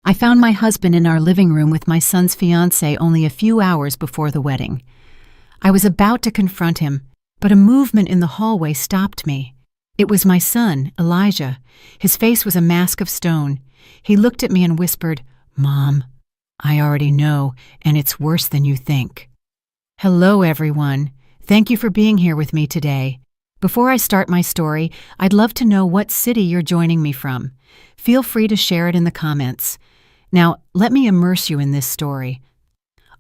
I found my husband in our living room with my son's fiancée only a few hours before the wedding. I was about to confront him, but a movement in the hallway stopped me. It was my son, Elijah. His face was a mask of stone. He looked at me and whispered, "Mom, I already know, and it's worse than you think." Hello, everyone. Thank you for being here with me today. Before I start my story, I'd love to know what city you're joining me from. Feel free to share it in the comments. Now, let me immerse you in this story.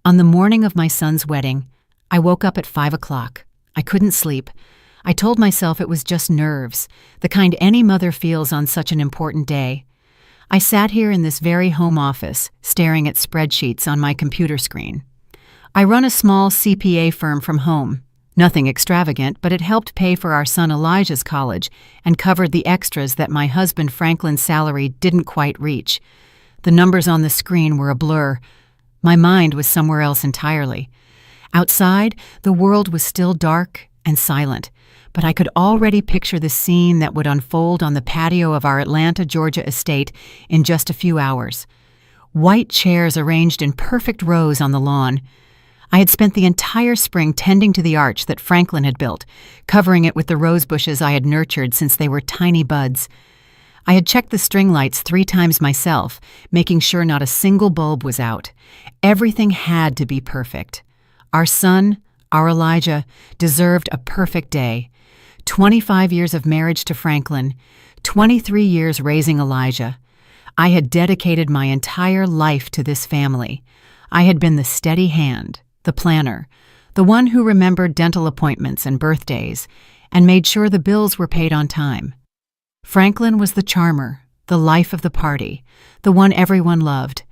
On the morning of my son's wedding, I woke up at 5 o'clock. I couldn't sleep. I told myself it was just nerves, the kind any mother feels on such an important day. I sat here in this very home office, staring at spreadsheets on my computer screen. I run a small CPA firm from home. Nothing extravagant, but it helped pay for our son Elijah's college and covered the extras that my husband Franklin's salary didn't quite reach. The numbers on the screen were a blur. My mind was somewhere else entirely. Outside, the world was still dark and silent, but I could already picture the scene that would unfold on the patio of our Atlanta, Georgia estate in just a few hours. White chairs arranged in perfect rows on the lawn. I had spent the entire spring tending to the arch that Franklin had built, covering it with the rose bushes I had nurtured since they were tiny buds. I had checked the string lights 3 times myself, making sure not a single bulb was out. Everything had to be perfect. Our son, our Elijah, deserved a perfect day. 25 years of marriage to Franklin, 23 years raising Elijah. I had dedicated my entire life to this family. I had been the steady hand, the planner, the one who remembered dental appointments and birthdays, and made sure the bills were paid on time. Franklin was the charmer, the life of the party, the one everyone loved.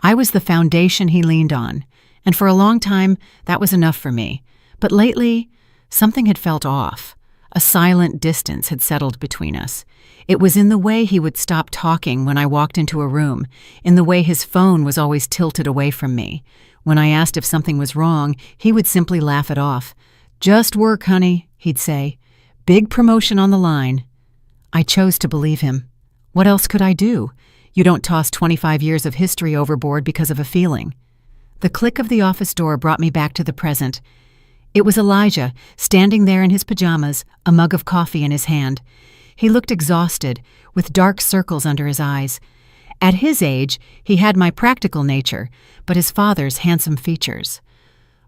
I was the foundation he leaned on, and for a long time, that was enough for me. But lately, something had felt off. A silent distance had settled between us. It was in the way he would stop talking when I walked into a room, in the way his phone was always tilted away from me. When I asked if something was wrong, he would simply laugh it off. "Just work, honey," he'd say. "Big promotion on the line." I chose to believe him. What else could I do? You don't toss 25 years of history overboard because of a feeling. The click of the office door brought me back to the present. It was Elijah, standing there in his pajamas, a mug of coffee in his hand. He looked exhausted, with dark circles under his eyes. At his age, he had my practical nature, but his father's handsome features.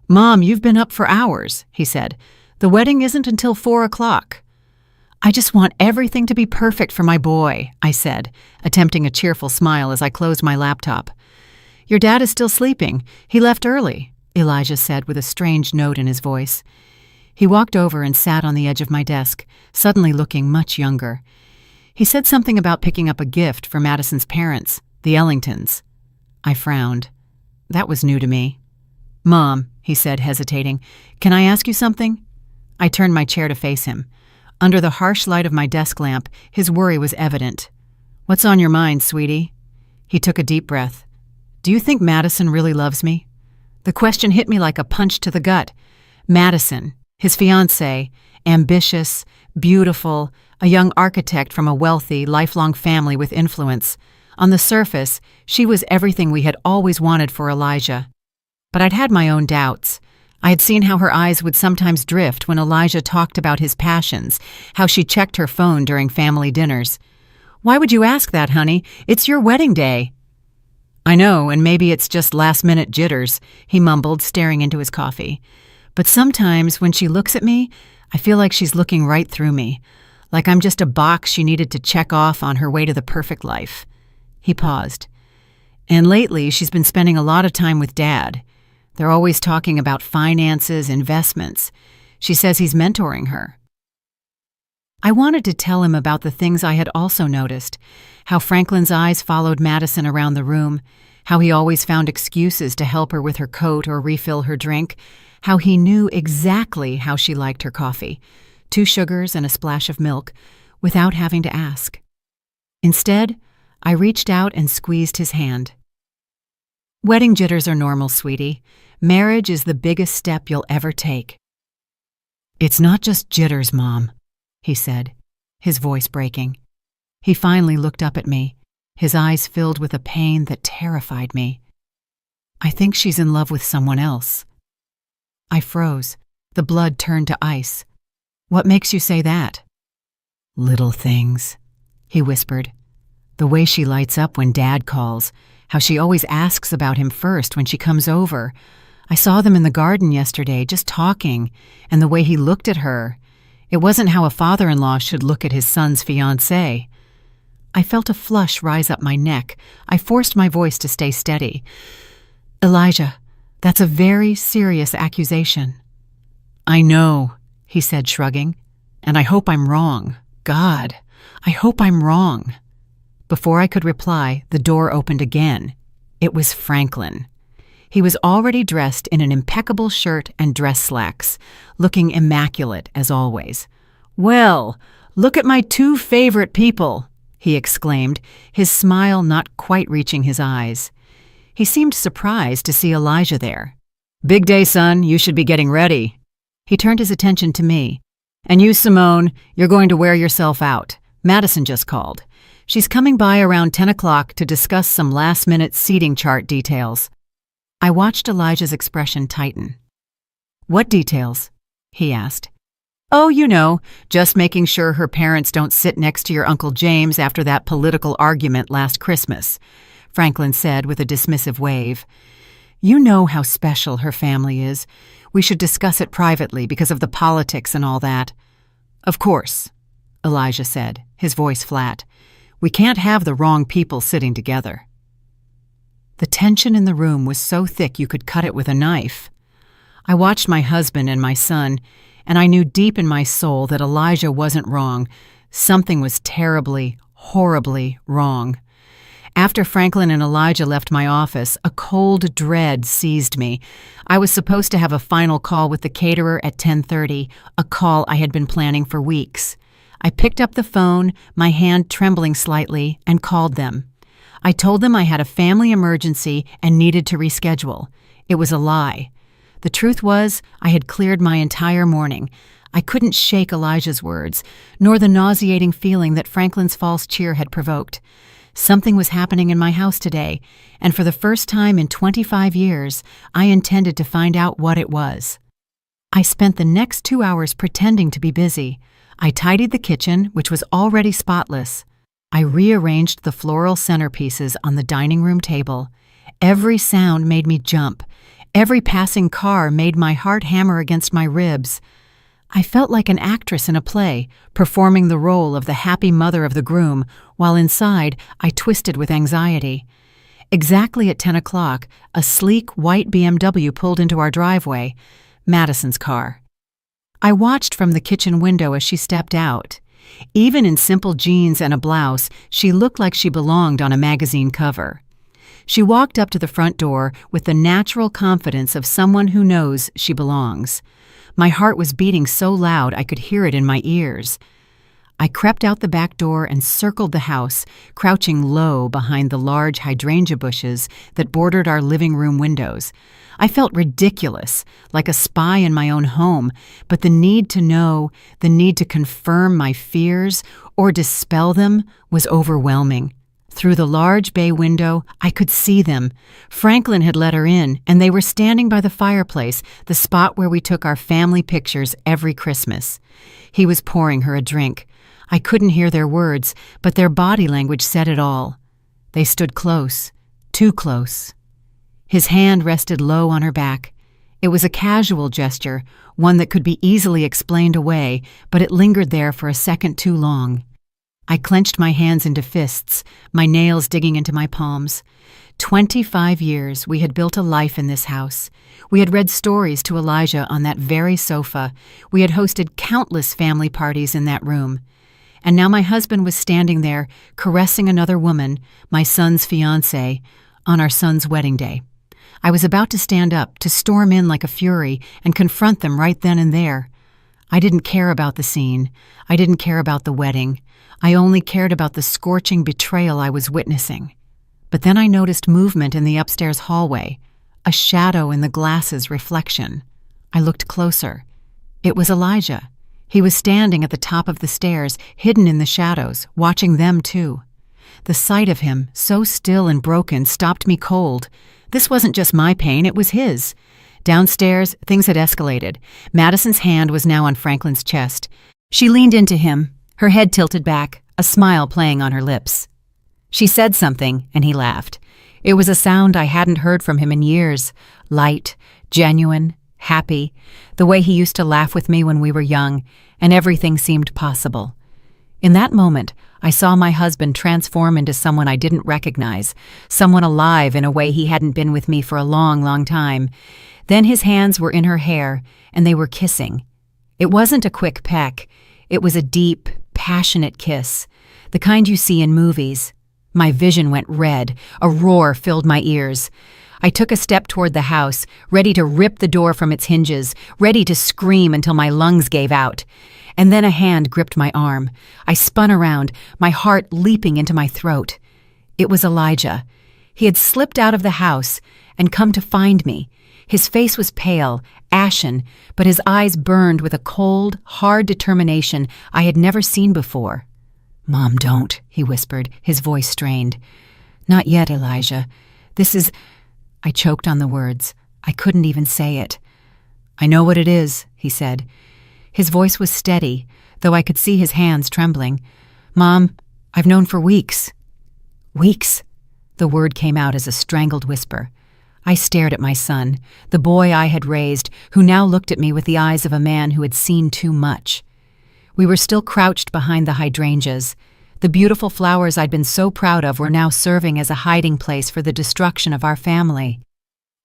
"Mom, you've been up for hours," he said. "The wedding isn't until 4 o'clock. "I just want everything to be perfect for my boy," I said, attempting a cheerful smile as I closed my laptop. "Your dad is still sleeping. He left early," Elijah said with a strange note in his voice. He walked over and sat on the edge of my desk, suddenly looking much younger. He said something about picking up a gift for Madison's parents, the Ellingtons. I frowned. That was new to me. "Mom," he said, hesitating, "can I ask you something?" I turned my chair to face him. Under the harsh light of my desk lamp, his worry was evident. "What's on your mind, sweetie?" He took a deep breath. "Do you think Madison really loves me?" The question hit me like a punch to the gut. Madison, his fiancée, ambitious, beautiful, a young architect from a wealthy, lifelong family with influence. On the surface, she was everything we had always wanted for Elijah. But I'd had my own doubts. I had seen how her eyes would sometimes drift when Elijah talked about his passions, how she checked her phone during family dinners. "Why would you ask that, honey? It's your wedding day." "I know, and maybe it's just last-minute jitters," he mumbled, staring into his coffee. "But sometimes when she looks at me, I feel like she's looking right through me, like I'm just a box she needed to check off on her way to the perfect life." He paused. "And lately, she's been spending a lot of time with Dad. They're always talking about finances, investments. She says he's mentoring her." I wanted to tell him about the things I had also noticed, how Franklin's eyes followed Madison around the room, how he always found excuses to help her with her coat or refill her drink, how he knew exactly how she liked her coffee, 2 sugars and a splash of milk, without having to ask. Instead, I reached out and squeezed his hand. "Wedding jitters are normal, sweetie. Marriage is the biggest step you'll ever take." "It's not just jitters, Mom," he said, his voice breaking. He finally looked up at me. his eyes filled with a pain that terrified me. "I think she's in love with someone else." I froze. The blood turned to ice. "What makes you say that?" "Little things," he whispered. "The way she lights up when Dad calls, how she always asks about him first when she comes over. I saw them in the garden yesterday, just talking, and the way he looked at her. It wasn't how a father-in-law should look at his son's fiancée." I felt a flush rise up my neck. I forced my voice to stay steady. "Elijah, that's a very serious accusation." "I know," he said, shrugging, "and I hope I'm wrong. God, I hope I'm wrong." Before I could reply, the door opened again. It was Franklin. He was already dressed in an impeccable shirt and dress slacks, looking immaculate as always. "Well, look at my two favorite people," he exclaimed, his smile not quite reaching his eyes. He seemed surprised to see Elijah there. "Big day, son. You should be getting ready." He turned his attention to me. "And you, Simone, you're going to wear yourself out. Madison just called. She's coming by around 10 o'clock to discuss some last-minute seating chart details." I watched Elijah's expression tighten. "What details?" he asked. "Oh, you know, just making sure her parents don't sit next to your Uncle James after that political argument last Christmas," Franklin said with a dismissive wave. "You know how special her family is. We should discuss it privately because of the politics and all that." "Of course," Elijah said, his voice flat. "We can't have the wrong people sitting together." The tension in the room was so thick you could cut it with a knife. I watched my husband and my son, and I knew deep in my soul that Elijah wasn't wrong. Something was terribly, horribly wrong. After Franklin and Elijah left my office, a cold dread seized me. I was supposed to have a final call with the caterer at 10:30, a call I had been planning for weeks. I picked up the phone, my hand trembling slightly, and called them. I told them I had a family emergency and needed to reschedule. It was a lie. The truth was, I had cleared my entire morning. I couldn't shake Elijah's words, nor the nauseating feeling that Franklin's false cheer had provoked. Something was happening in my house today, and for the first time in 25 years, I intended to find out what it was. I spent the next 2 hours pretending to be busy. I tidied the kitchen, which was already spotless. I rearranged the floral centerpieces on the dining room table. Every sound made me jump. Every passing car made my heart hammer against my ribs. I felt like an actress in a play, performing the role of the happy mother of the groom, while inside I twisted with anxiety. Exactly at 10 o'clock, a sleek white BMW pulled into our driveway, Madison's car. I watched from the kitchen window as she stepped out. Even in simple jeans and a blouse, she looked like she belonged on a magazine cover. She walked up to the front door with the natural confidence of someone who knows she belongs. My heart was beating so loud I could hear it in my ears. I crept out the back door and circled the house, crouching low behind the large hydrangea bushes that bordered our living room windows. I felt ridiculous, like a spy in my own home, but the need to know, the need to confirm my fears or dispel them was overwhelming. Through the large bay window, I could see them. Franklin had let her in, and they were standing by the fireplace, the spot where we took our family pictures every Christmas. He was pouring her a drink. I couldn't hear their words, but their body language said it all. They stood close, too close. His hand rested low on her back. It was a casual gesture, one that could be easily explained away, but it lingered there for a second too long. I clenched my hands into fists, my nails digging into my palms. 25 years we had built a life in this house. We had read stories to Elijah on that very sofa. We had hosted countless family parties in that room. And now my husband was standing there, caressing another woman, my son's fiancée, on our son's wedding day. I was about to stand up, to storm in like a fury, and confront them right then and there. I didn't care about the scene. I didn't care about the wedding. I only cared about the scorching betrayal I was witnessing. But then I noticed movement in the upstairs hallway, a shadow in the glass's reflection. I looked closer. It was Elijah. He was standing at the top of the stairs, hidden in the shadows, watching them too. The sight of him, so still and broken, stopped me cold. This wasn't just my pain, it was his. Downstairs, things had escalated. Madison's hand was now on Franklin's chest. She leaned into him, her head tilted back, a smile playing on her lips. She said something, and he laughed. It was a sound I hadn't heard from him in years. Light, genuine, happy, the way he used to laugh with me when we were young, and everything seemed possible. In that moment, I saw my husband transform into someone I didn't recognize, someone alive in a way he hadn't been with me for a long, long time. Then his hands were in her hair, and they were kissing. It wasn't a quick peck. It was a deep, passionate kiss, the kind you see in movies. My vision went red. A roar filled my ears. I took a step toward the house, ready to rip the door from its hinges, ready to scream until my lungs gave out. And then a hand gripped my arm. I spun around, my heart leaping into my throat. It was Elijah. He had slipped out of the house and come to find me. His face was pale, ashen, but his eyes burned with a cold, hard determination I had never seen before. "Mom, don't," he whispered, his voice strained. "Not yet, Elijah. This is—" I choked on the words. I couldn't even say it. "I know what it is," he said. His voice was steady, though I could see his hands trembling. "Mom, I've known for weeks." "Weeks?" The word came out as a strangled whisper. I stared at my son, the boy I had raised, who now looked at me with the eyes of a man who had seen too much. We were still crouched behind the hydrangeas. The beautiful flowers I'd been so proud of were now serving as a hiding place for the destruction of our family.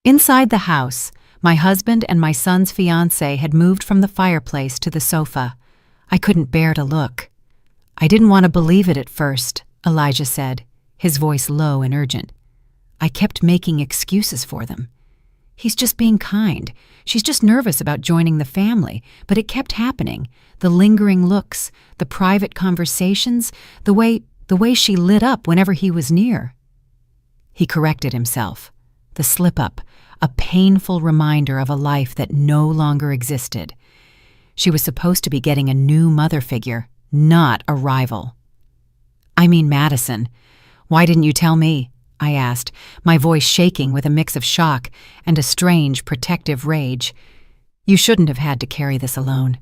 Inside the house, my husband and my son's fiancée had moved from the fireplace to the sofa. I couldn't bear to look. "I didn't want to believe it at first," Elijah said, his voice low and urgent. "I kept making excuses for them. He's just being kind. She's just nervous about joining the family." But it kept happening. The lingering looks, the private conversations, the way she lit up whenever he was near. He corrected himself. The slip-up, a painful reminder of a life that no longer existed. She was supposed to be getting a new mother figure, not a rival. "I mean Madison. Why didn't you tell me?" I asked, my voice shaking with a mix of shock and a strange, protective rage. "You shouldn't have had to carry this alone."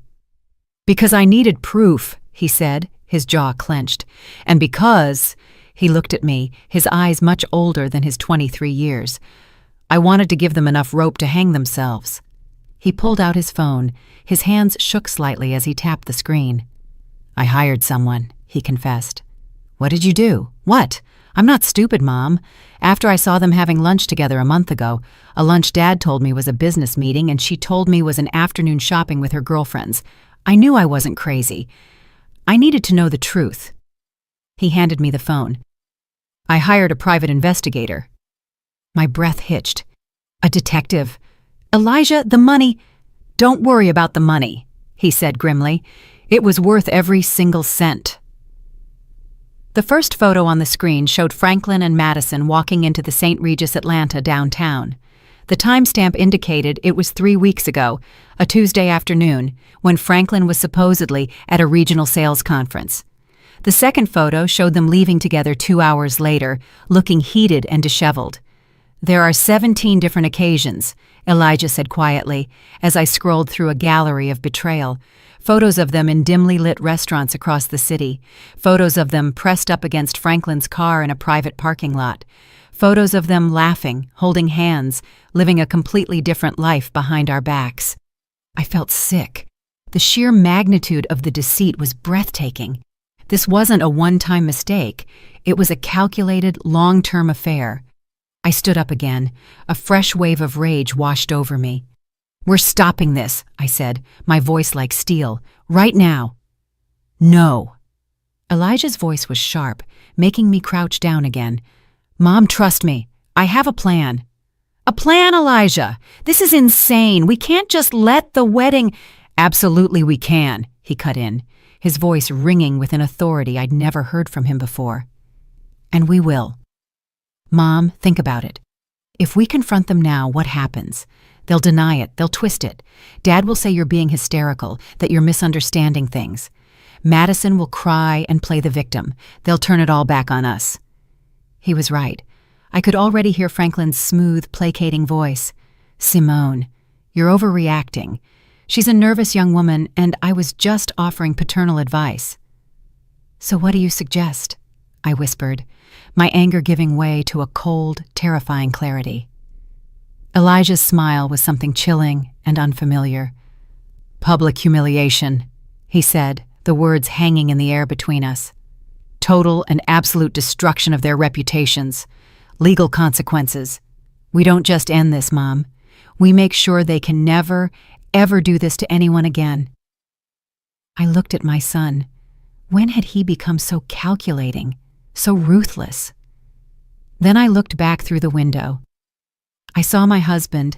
"Because I needed proof," he said, his jaw clenched. "And because—" he looked at me, his eyes much older than his 23 years. "I wanted to give them enough rope to hang themselves." He pulled out his phone. His hands shook slightly as he tapped the screen. "I hired someone," he confessed. "What did you do?" "What? I'm not stupid, Mom. After I saw them having lunch together a month ago, a lunch Dad told me was a business meeting and she told me was an afternoon shopping with her girlfriends. I knew I wasn't crazy. I needed to know the truth." He handed me the phone. "I hired a private investigator." My breath hitched. "A detective? Elijah, the money—" "Don't worry about the money," he said grimly. "It was worth every single cent." The first photo on the screen showed Franklin and Madison walking into the St. Regis Atlanta downtown. The timestamp indicated it was 3 weeks ago, a Tuesday afternoon, when Franklin was supposedly at a regional sales conference. The second photo showed them leaving together 2 hours later, looking heated and disheveled. "There are 17 different occasions," Elijah said quietly, as I scrolled through a gallery of betrayal. Photos of them in dimly lit restaurants across the city. Photos of them pressed up against Franklin's car in a private parking lot. Photos of them laughing, holding hands, living a completely different life behind our backs. I felt sick. The sheer magnitude of the deceit was breathtaking. This wasn't a one-time mistake. It was a calculated, long-term affair. I stood up again. A fresh wave of rage washed over me. "We're stopping this," I said, my voice like steel. "Right now." "No." Elijah's voice was sharp, making me crouch down again. "Mom, trust me. I have a plan." "A plan, Elijah? This is insane. We can't just let the wedding—" "Absolutely we can," he cut in, his voice ringing with an authority I'd never heard from him before. "And we will. Mom, think about it. If we confront them now, what happens? They'll deny it, they'll twist it. Dad will say you're being hysterical, that you're misunderstanding things. Madison will cry and play the victim. They'll turn it all back on us." He was right. I could already hear Franklin's smooth, placating voice. "Simone, you're overreacting. She's a nervous young woman, and I was just offering paternal advice." "So what do you suggest?" I whispered, my anger giving way to a cold, terrifying clarity. Elijah's smile was something chilling and unfamiliar. "Public humiliation," he said, the words hanging in the air between us. "Total and absolute destruction of their reputations. Legal consequences. We don't just end this, Mom. We make sure they can never, ever do this to anyone again." I looked at my son. When had he become so calculating, so ruthless? Then I looked back through the window. I saw my husband,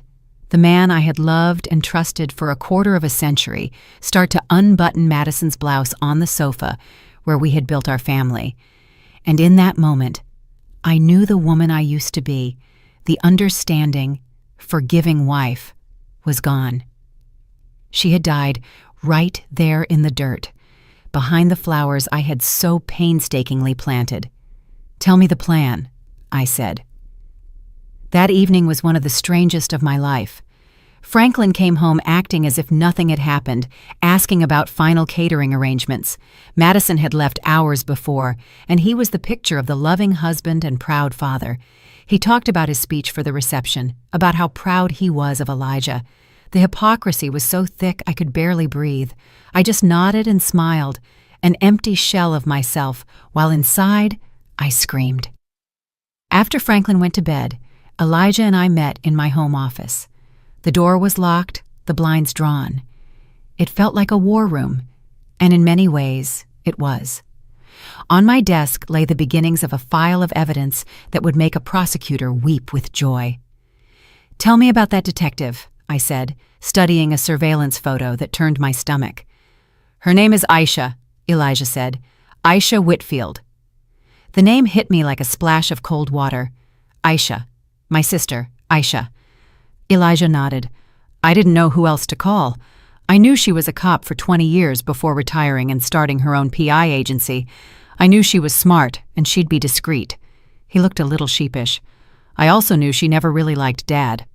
the man I had loved and trusted for a quarter of a century, start to unbutton Madison's blouse on the sofa where we had built our family. And in that moment, I knew the woman I used to be, the understanding, forgiving wife, was gone. She had died right there in the dirt, behind the flowers I had so painstakingly planted. "Tell me the plan," I said. That evening was one of the strangest of my life. Franklin came home acting as if nothing had happened, asking about final catering arrangements. Madison had left hours before, and he was the picture of the loving husband and proud father. He talked about his speech for the reception, about how proud he was of Elijah. The hypocrisy was so thick I could barely breathe. I just nodded and smiled, an empty shell of myself, while inside, I screamed. After Franklin went to bed, Elijah and I met in my home office. The door was locked, the blinds drawn. It felt like a war room, and in many ways, it was. On my desk lay the beginnings of a file of evidence that would make a prosecutor weep with joy. "Tell me about that detective," I said, studying a surveillance photo that turned my stomach. "Her name is Aisha," Elijah said. "Aisha Whitfield." The name hit me like a splash of cold water. Aisha. My sister, Aisha. Elijah nodded. I didn't know who else to call. I knew she was a cop for 20 years before retiring and starting her own PI agency. I knew she was smart and she'd be discreet. He looked a little sheepish. I also knew she never really liked Dad.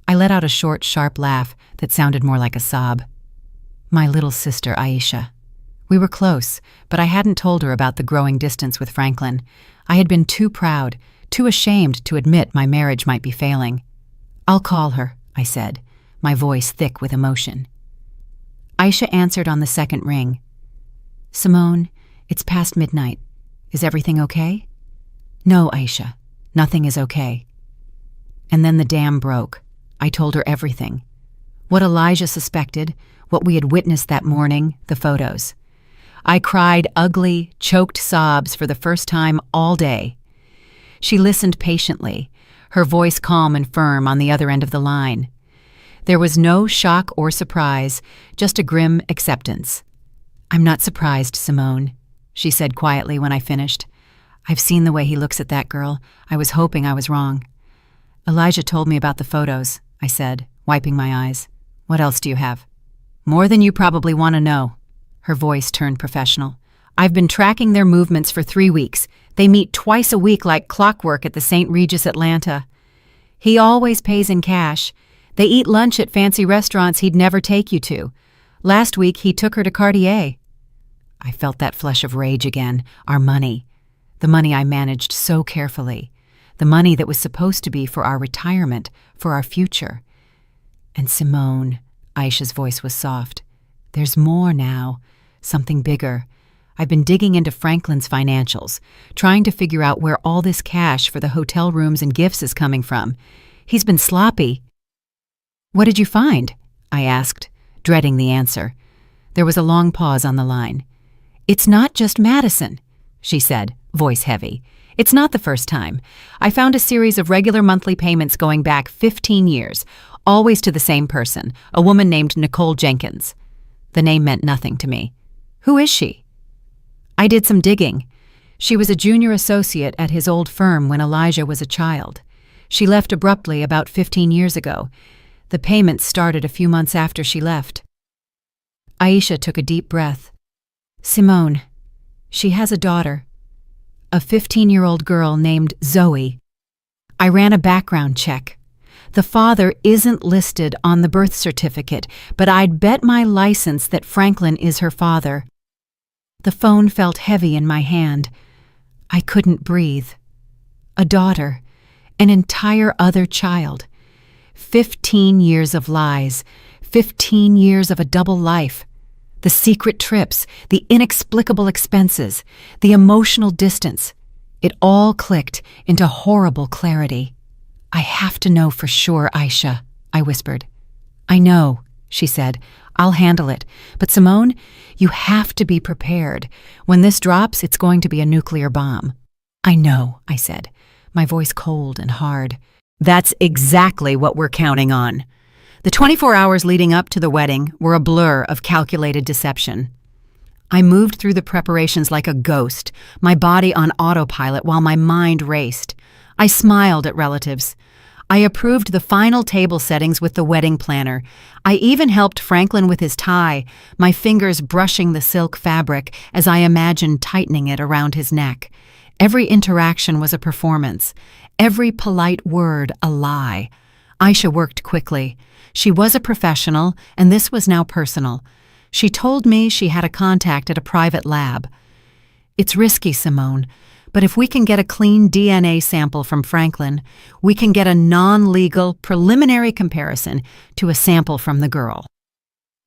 I let out a short, sharp laugh that sounded more like a sob. My little sister, Aisha. We were close, but I hadn't told her about the growing distance with Franklin. I had been too proud, too ashamed to admit my marriage might be failing. "I'll call her," I said, my voice thick with emotion. Aisha answered on the second ring. "Simone, it's past midnight. Is everything okay?" "No, Aisha, nothing is okay." And then the dam broke. I told her everything. What Elijah suspected, what we had witnessed that morning, the photos. I cried ugly, choked sobs for the first time all day. She listened patiently, her voice calm and firm on the other end of the line. There was no shock or surprise, just a grim acceptance. "I'm not surprised, Simone," she said quietly when I finished. "I've seen the way he looks at that girl. I was hoping I was wrong." "Elijah told me about the photos," I said, wiping my eyes. "What else do you have?" "More than you probably want to know." Her voice turned professional. "I've been tracking their movements for 3 weeks. They meet twice a week like clockwork at the St. Regis Atlanta. He always pays in cash. They eat lunch at fancy restaurants he'd never take you to. Last week, he took her to Cartier." I felt that flush of rage again. Our money. The money I managed so carefully. The money that was supposed to be for our retirement, for our future. "And Simone," Aisha's voice was soft. "There's more now. Something bigger. I've been digging into Franklin's financials, trying to figure out where all this cash for the hotel rooms and gifts is coming from. He's been sloppy." "What did you find?" I asked, dreading the answer. There was a long pause on the line. "It's not just Madison," she said, voice heavy. "It's not the first time. I found a series of regular monthly payments going back 15 years, always to the same person, a woman named Nicole Jenkins." The name meant nothing to me. "Who is she?" I did some digging. She was a junior associate at his old firm when Elijah was a child. She left abruptly about 15 years ago. The payments started a few months after she left. Aisha took a deep breath. Simone. She has a daughter, a 15-year-old girl named Zoe. I ran a background check. The father isn't listed on the birth certificate, but I'd bet my license that Franklin is her father. The phone felt heavy in my hand. I couldn't breathe. A daughter, an entire other child. 15 years of lies, 15 years of a double life. The secret trips, the inexplicable expenses, the emotional distance. It all clicked into horrible clarity. "I have to know for sure, Aisha," I whispered. "I know," she said. "I'll handle it. But Simone, you have to be prepared. When this drops, it's going to be a nuclear bomb." "I know," I said, my voice cold and hard. "That's exactly what we're counting on." The 24 hours leading up to the wedding were a blur of calculated deception. I moved through the preparations like a ghost, my body on autopilot while my mind raced. I smiled at relatives. I approved the final table settings with the wedding planner. I even helped Franklin with his tie, my fingers brushing the silk fabric as I imagined tightening it around his neck. Every interaction was a performance, every polite word a lie. Aisha worked quickly. She was a professional, and this was now personal. She told me she had a contact at a private lab. "It's risky, Simone, but if we can get a clean DNA sample from Franklin, we can get a non-legal preliminary comparison to a sample from the girl."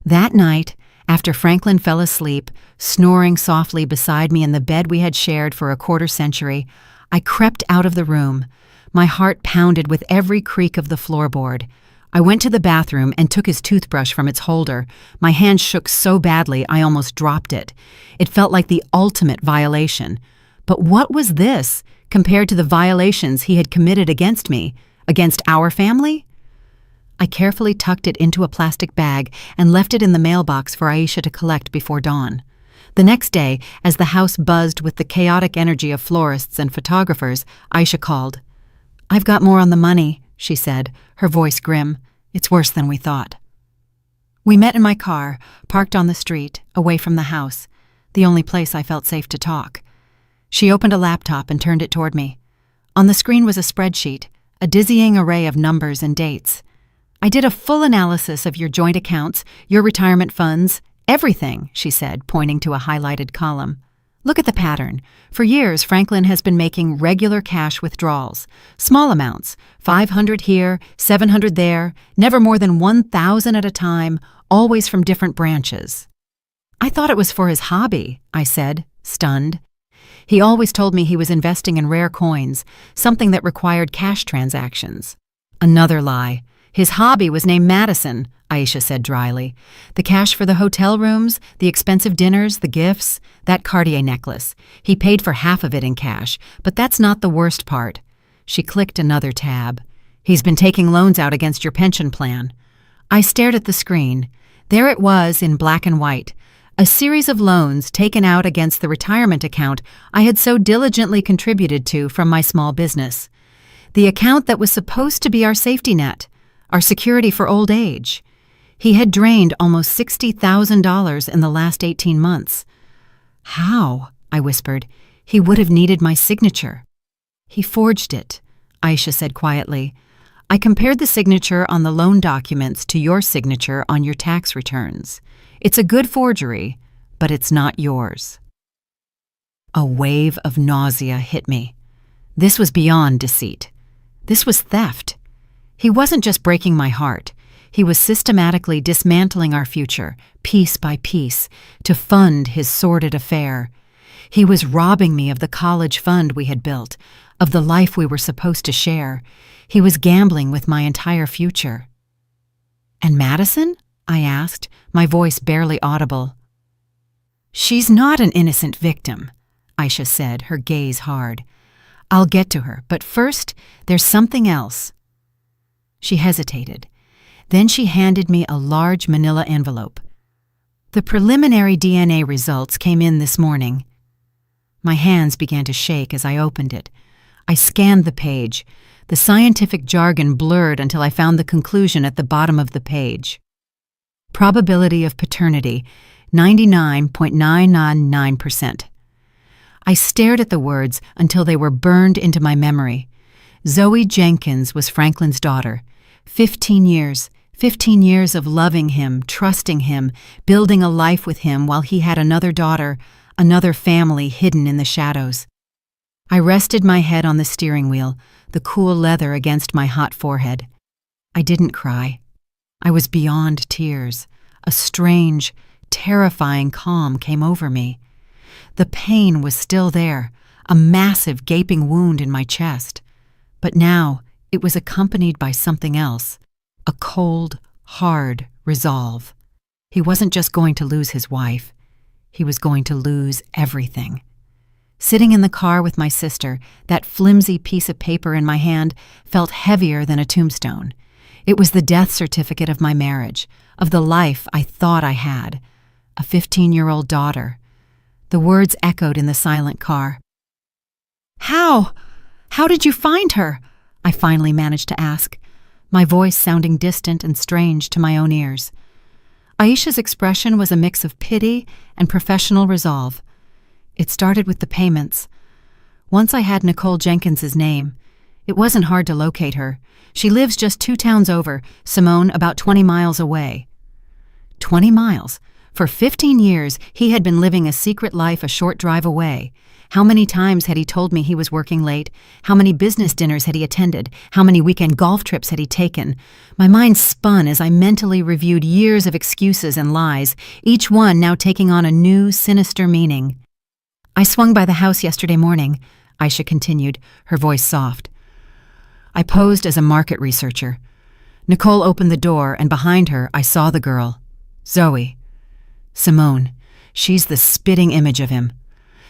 That night, after Franklin fell asleep, snoring softly beside me in the bed we had shared for a quarter century, I crept out of the room. My heart pounded with every creak of the floorboard. I went to the bathroom and took his toothbrush from its holder. My hand shook so badly I almost dropped it. It felt like the ultimate violation. But what was this compared to the violations he had committed against me, against our family? I carefully tucked it into a plastic bag and left it in the mailbox for Aisha to collect before dawn. The next day, as the house buzzed with the chaotic energy of florists and photographers, Aisha called. "I've got more on the money," she said, her voice grim. "It's worse than we thought." We met in my car, parked on the street, away from the house, the only place I felt safe to talk. She opened a laptop and turned it toward me. On the screen was a spreadsheet, a dizzying array of numbers and dates. "I did a full analysis of your joint accounts, your retirement funds, everything," she said, pointing to a highlighted column. "Look at the pattern. For years, Franklin has been making regular cash withdrawals. Small amounts, 500 here, 700 there, never more than 1,000 at a time, always from different branches." "I thought it was for his hobby," I said, stunned. "He always told me he was investing in rare coins, something that required cash transactions." Another lie. "His hobby was named Madison," Aisha said dryly. "The cash for the hotel rooms, the expensive dinners, the gifts, that Cartier necklace. He paid for half of it in cash, but that's not the worst part." She clicked another tab. "He's been taking loans out against your pension plan." I stared at the screen. There it was in black and white. A series of loans taken out against the retirement account I had so diligently contributed to from my small business. The account that was supposed to be our safety net, our security for old age. He had drained almost $60,000 in the last 18 months. "How?" I whispered. "He would have needed my signature." "He forged it," Aisha said quietly. "I compared the signature on the loan documents to your signature on your tax returns. It's a good forgery, but it's not yours." A wave of nausea hit me. This was beyond deceit. This was theft. He wasn't just breaking my heart. He was systematically dismantling our future, piece by piece, to fund his sordid affair. He was robbing me of the college fund we had built, of the life we were supposed to share. He was gambling with my entire future. "And Madison?" I asked, my voice barely audible. "She's not an innocent victim," Aisha said, her gaze hard. "I'll get to her, but first, there's something else." She hesitated. Then she handed me a large manila envelope. "The preliminary DNA results came in this morning." My hands began to shake as I opened it. I scanned the page. The scientific jargon blurred until I found the conclusion at the bottom of the page. "Probability of paternity, 99.999%. I stared at the words until they were burned into my memory. Zoe Jenkins was Franklin's daughter. 15 years. 15 years of loving him, trusting him, building a life with him while he had another daughter, another family hidden in the shadows. I rested my head on the steering wheel, the cool leather against my hot forehead. I didn't cry. I was beyond tears. A strange, terrifying calm came over me. The pain was still there, a massive gaping wound in my chest. But now it was accompanied by something else. A cold, hard resolve. He wasn't just going to lose his wife. He was going to lose everything. Sitting in the car with my sister, that flimsy piece of paper in my hand felt heavier than a tombstone. It was the death certificate of my marriage, of the life I thought I had. A 15-year-old daughter. The words echoed in the silent car. How? How did you find her? I finally managed to ask, my voice sounding distant and strange to my own ears. Aisha's expression was a mix of pity and professional resolve. It started with the payments. Once I had Nicole Jenkins's name. It wasn't hard to locate her. She lives just 2 towns over, Simone about 20 miles away. 20 miles? For 15 years, he had been living a secret life a short drive away. How many times had he told me he was working late? How many business dinners had he attended? How many weekend golf trips had he taken? My mind spun as I mentally reviewed years of excuses and lies, each one now taking on a new, sinister meaning. I swung by the house yesterday morning, Aisha continued, her voice soft. I posed as a market researcher. Nicole opened the door, and behind her I saw the girl, Zoe. Simone. She's the spitting image of him.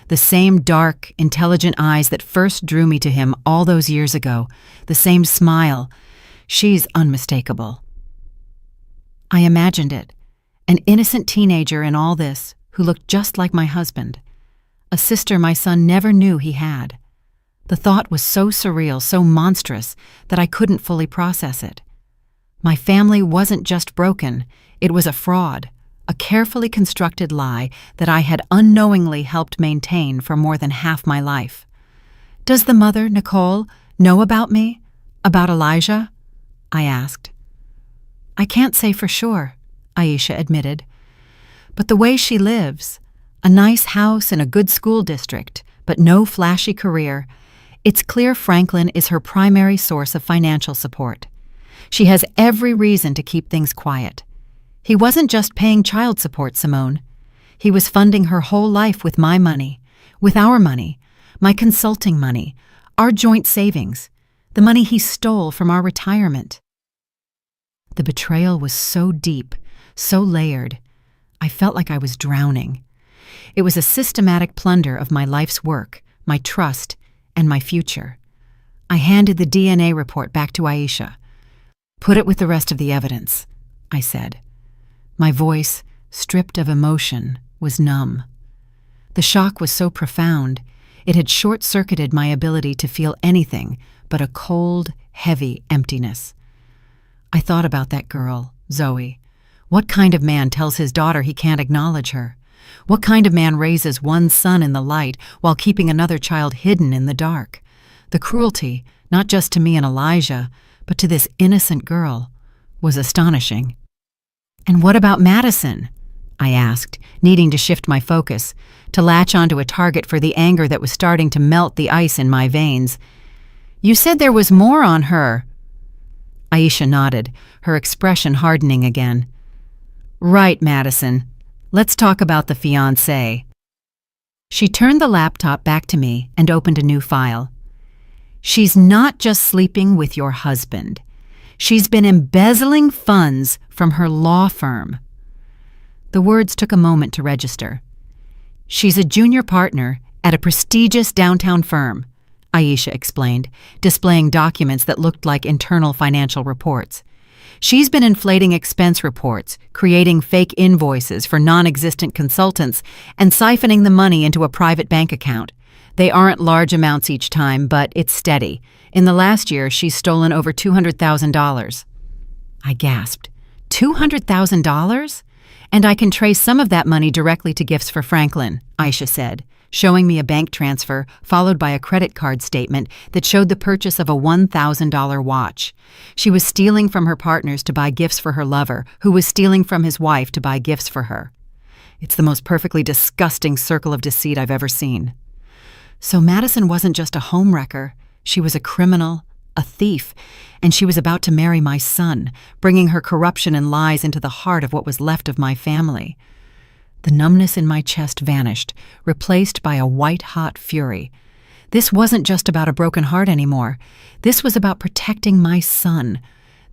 The same dark, intelligent eyes that first drew me to him all those years ago. The same smile. She's unmistakable. I imagined it. An innocent teenager in all this, who looked just like my husband. A sister my son never knew he had. The thought was so surreal, so monstrous, that I couldn't fully process it. My family wasn't just broken, it was a fraud. A carefully constructed lie that I had unknowingly helped maintain for more than half my life. Does the mother, Nicole, know about me? About Elijah? I asked. I can't say for sure, Aisha admitted. But the way she lives, a nice house in a good school district, but no flashy career, it's clear Franklin is her primary source of financial support. She has every reason to keep things quiet. He wasn't just paying child support, Simone. He was funding her whole life with my money, with our money, my consulting money, our joint savings, the money he stole from our retirement. The betrayal was so deep, so layered, I felt like I was drowning. It was a systematic plunder of my life's work, my trust, and my future. I handed the DNA report back to Aisha. Put it with the rest of the evidence, I said. My voice, stripped of emotion, was numb. The shock was so profound, it had short-circuited my ability to feel anything but a cold, heavy emptiness. I thought about that girl, Zoe. What kind of man tells his daughter he can't acknowledge her? What kind of man raises one son in the light while keeping another child hidden in the dark? The cruelty, not just to me and Elijah, but to this innocent girl, was astonishing. And what about Madison? I asked, needing to shift my focus, to latch onto a target for the anger that was starting to melt the ice in my veins. You said there was more on her. Aisha nodded, her expression hardening again. Right, Madison. Let's talk about the fiancée. She turned the laptop back to me and opened a new file. She's not just sleeping with your husband. She's been embezzling funds from her law firm. The words took a moment to register. She's a junior partner at a prestigious downtown firm, Aisha explained, displaying documents that looked like internal financial reports. She's been inflating expense reports, creating fake invoices for non-existent consultants, and siphoning the money into a private bank account. They aren't large amounts each time, but it's steady. In the last year, she's stolen over $200,000. I gasped. $200,000? And I can trace some of that money directly to gifts for Franklin, Aisha said, showing me a bank transfer followed by a credit card statement that showed the purchase of a $1,000 watch. She was stealing from her partners to buy gifts for her lover, who was stealing from his wife to buy gifts for her. It's the most perfectly disgusting circle of deceit I've ever seen. So Madison wasn't just a homewrecker. She was a criminal, a thief, and she was about to marry my son, bringing her corruption and lies into the heart of what was left of my family. The numbness in my chest vanished, replaced by a white-hot fury. This wasn't just about a broken heart anymore. This was about protecting my son.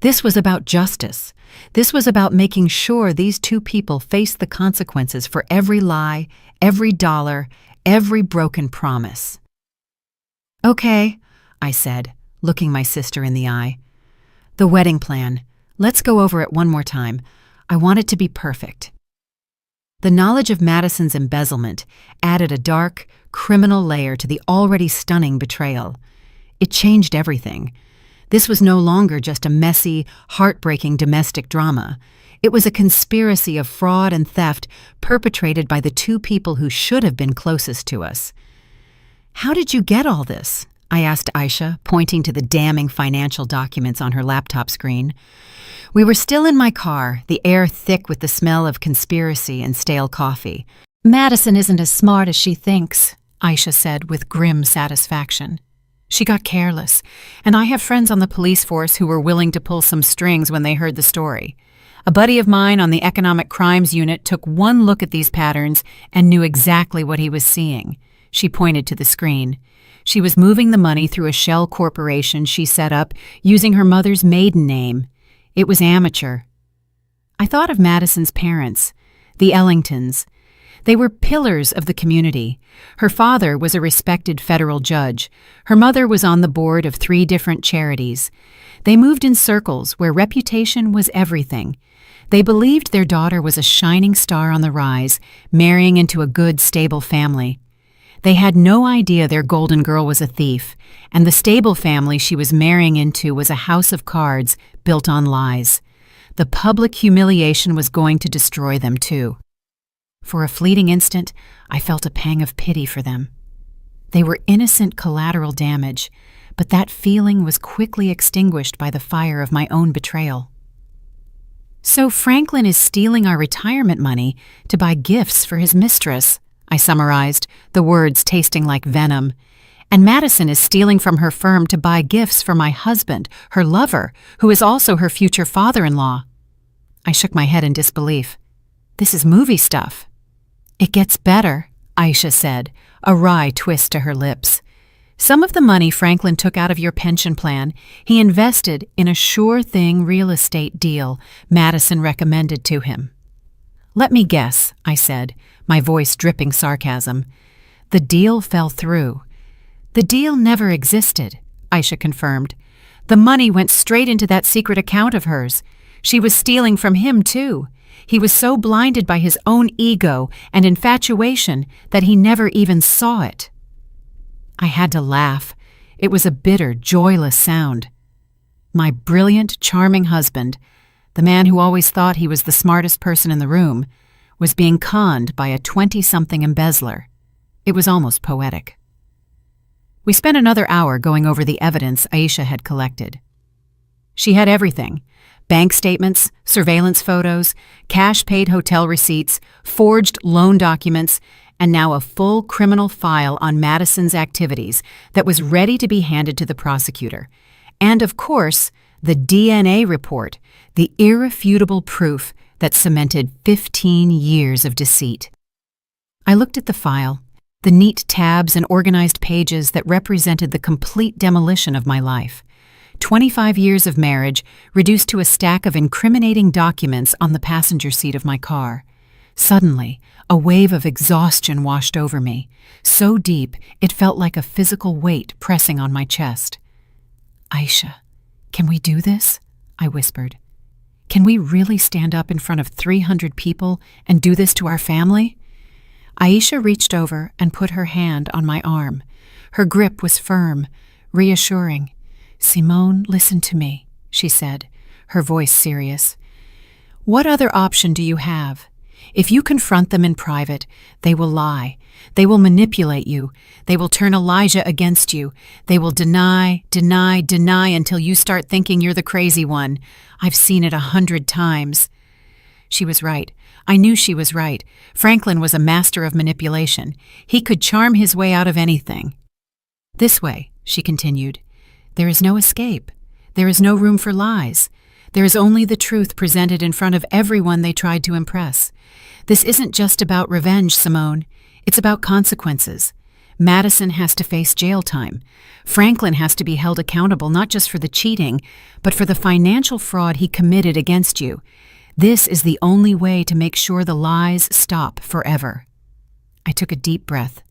This was about justice. This was about making sure these two people faced the consequences for every lie, every dollar, every broken promise. "Okay," I said, looking my sister in the eye. "The wedding plan. Let's go over it one more time. I want it to be perfect." The knowledge of Madison's embezzlement added a dark, criminal layer to the already stunning betrayal. It changed everything. This was no longer just a messy, heartbreaking domestic drama. It was a conspiracy of fraud and theft perpetrated by the two people who should have been closest to us. "How did you get all this?" I asked Aisha, pointing to the damning financial documents on her laptop screen. We were still in my car, the air thick with the smell of conspiracy and stale coffee. "Madison isn't as smart as she thinks," Aisha said with grim satisfaction. "She got careless, and I have friends on the police force who were willing to pull some strings when they heard the story. A buddy of mine on the Economic Crimes Unit took one look at these patterns and knew exactly what he was seeing." She pointed to the screen. She was moving the money through a shell corporation she set up using her mother's maiden name. It was amateur. I thought of Madison's parents, the Ellingtons. They were pillars of the community. Her father was a respected federal judge. Her mother was on the board of 3 different charities. They moved in circles where reputation was everything. They believed their daughter was a shining star on the rise, marrying into a good, stable family. They had no idea their golden girl was a thief, and the stable family she was marrying into was a house of cards built on lies. The public humiliation was going to destroy them, too. For a fleeting instant, I felt a pang of pity for them. They were innocent collateral damage, but that feeling was quickly extinguished by the fire of my own betrayal. "So Franklin is stealing our retirement money to buy gifts for his mistress," I summarized, the words tasting like venom. "And Madison is stealing from her firm to buy gifts for my husband, her lover, who is also her future father-in-law." I shook my head in disbelief. "This is movie stuff." "It gets better," Aisha said, a wry twist to her lips. "Some of the money Franklin took out of your pension plan, he invested in a sure-thing real estate deal Madison recommended to him." "Let me guess," I said, my voice dripping sarcasm. "The deal fell through." "The deal never existed," Aisha confirmed. "The money went straight into that secret account of hers. She was stealing from him, too. He was so blinded by his own ego and infatuation that he never even saw it." I had to laugh. It was a bitter, joyless sound. My brilliant, charming husband, the man who always thought he was the smartest person in the room, was being conned by a 20-something embezzler. It was almost poetic. We spent another hour going over the evidence Aisha had collected. She had everything: bank statements, surveillance photos, cash-paid hotel receipts, forged loan documents, and now a full criminal file on Madison's activities that was ready to be handed to the prosecutor. And, of course, the DNA report, the irrefutable proof that cemented 15 years of deceit. I looked at the file, the neat tabs and organized pages that represented the complete demolition of my life. 25 years of marriage reduced to a stack of incriminating documents on the passenger seat of my car. Suddenly, a wave of exhaustion washed over me, so deep it felt like a physical weight pressing on my chest. "Aisha, can we do this?" I whispered. "Can we really stand up in front of 300 people and do this to our family?" Aisha reached over and put her hand on my arm. Her grip was firm, reassuring. "Simone, listen to me," she said, her voice serious. "What other option do you have? If you confront them in private, they will lie. They will manipulate you. They will turn Elijah against you. They will deny until you start thinking you're the crazy one. I've seen it 100 times. She was right. I knew she was right. Franklin was a master of manipulation. He could charm his way out of anything. This way, she continued. There is no escape. There is no room for lies. There is only the truth presented in front of everyone they tried to impress. This isn't just about revenge, Simone. It's about consequences. Madison has to face jail time. Franklin has to be held accountable not just for the cheating, but for the financial fraud he committed against you. This is the only way to make sure the lies stop forever. I took a deep breath,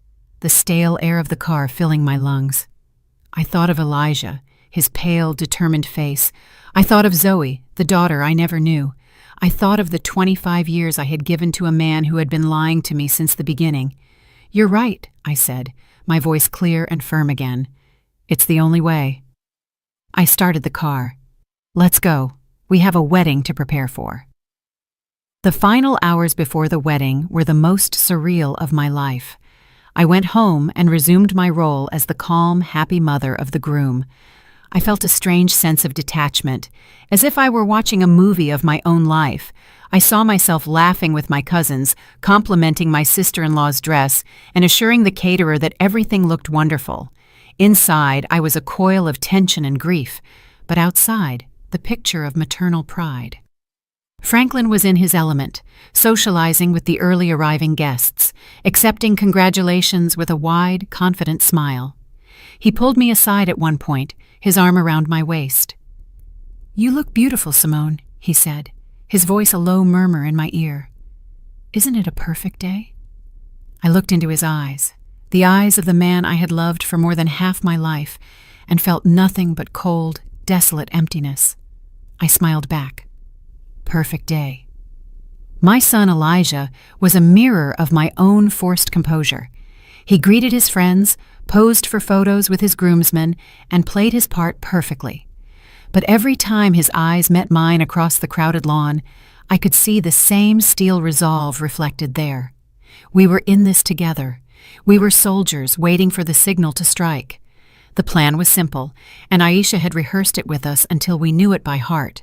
the stale air of the car filling my lungs. I thought of Elijah, his pale, determined face. I thought of Zoe, the daughter I never knew. I thought of the 25 years I had given to a man who had been lying to me since the beginning. You're right, I said, my voice clear and firm again. It's the only way. I started the car. Let's go. We have a wedding to prepare for. The final hours before the wedding were the most surreal of my life. I went home and resumed my role as the calm, happy mother of the groom. I felt a strange sense of detachment, as if I were watching a movie of my own life. I saw myself laughing with my cousins, complimenting my sister-in-law's dress, and assuring the caterer that everything looked wonderful. Inside, I was a coil of tension and grief, but outside, the picture of maternal pride. Franklin was in his element, socializing with the early arriving guests, accepting congratulations with a wide, confident smile. He pulled me aside at one point, his arm around my waist. "You look beautiful, Simone," he said, his voice a low murmur in my ear. "Isn't it a perfect day?" I looked into his eyes, the eyes of the man I had loved for more than half my life, and felt nothing but cold, desolate emptiness. I smiled back. Perfect day. My son Elijah was a mirror of my own forced composure. He greeted his friends, posed for photos with his groomsmen, and played his part perfectly. But every time his eyes met mine across the crowded lawn, I could see the same steel resolve reflected there. We were in this together. We were soldiers waiting for the signal to strike. The plan was simple, and Aisha had rehearsed it with us until we knew it by heart.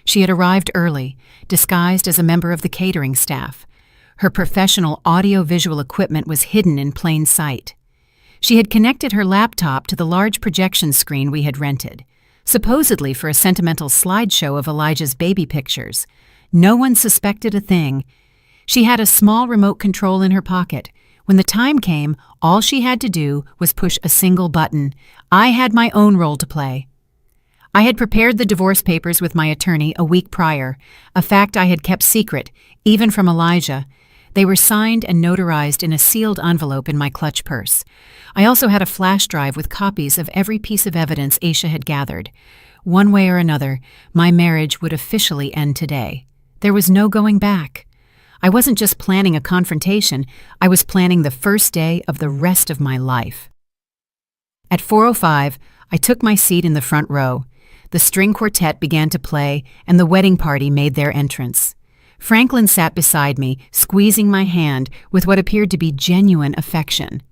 She had arrived early, disguised as a member of the catering staff. Her professional audio-visual equipment was hidden in plain sight. She had connected her laptop to the large projection screen we had rented, supposedly for a sentimental slideshow of Elijah's baby pictures. No one suspected a thing. She had a small remote control in her pocket. When the time came, all she had to do was push a single button. I had my own role to play. I had prepared the divorce papers with my attorney a week prior, a fact I had kept secret, even from Elijah. They were signed and notarized in a sealed envelope in my clutch purse. I also had a flash drive with copies of every piece of evidence Aisha had gathered. One way or another, my marriage would officially end today. There was no going back. I wasn't just planning a confrontation, I was planning the first day of the rest of my life. At 4:05, I took my seat in the front row. The string quartet began to play, and the wedding party made their entrance. Franklin sat beside me, squeezing my hand with what appeared to be genuine affection.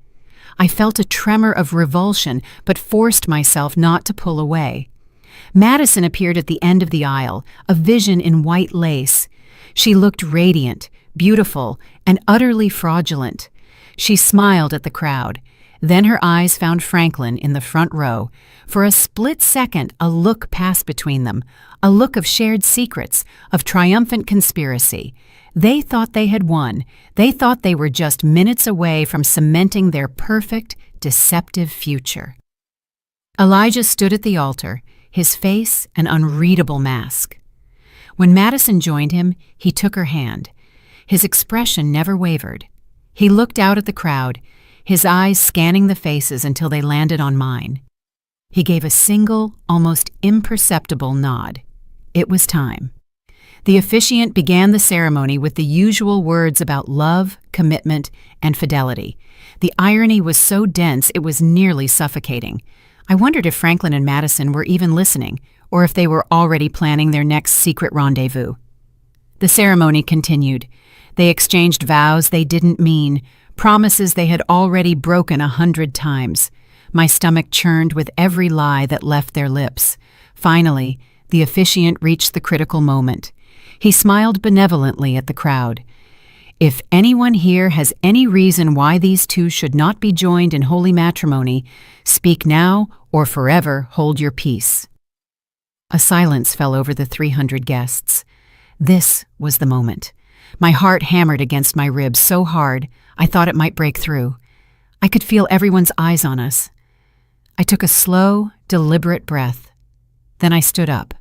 I felt a tremor of revulsion, but forced myself not to pull away. Madison appeared at the end of the aisle, a vision in white lace. She looked radiant, beautiful, and utterly fraudulent. She smiled at the crowd. Then her eyes found Franklin in the front row. For a split second, a look passed between them, a look of shared secrets, of triumphant conspiracy. They thought they had won. They thought they were just minutes away from cementing their perfect, deceptive future. Elijah stood at the altar, his face an unreadable mask. When Madison joined him, he took her hand. His expression never wavered. He looked out at the crowd, his eyes scanning the faces until they landed on mine. He gave a single, almost imperceptible nod. It was time. The officiant began the ceremony with the usual words about love, commitment, and fidelity. The irony was so dense it was nearly suffocating. I wondered if Franklin and Madison were even listening, or if they were already planning their next secret rendezvous. The ceremony continued. They exchanged vows they didn't mean, promises they had already broken 100 times. My stomach churned with every lie that left their lips. Finally, the officiant reached the critical moment. He smiled benevolently at the crowd. "If anyone here has any reason why these two should not be joined in holy matrimony, speak now or forever hold your peace." A silence fell over the 300 guests. This was the moment. My heart hammered against my ribs so hard I thought it might break through. I could feel everyone's eyes on us. I took a slow, deliberate breath. Then I stood up.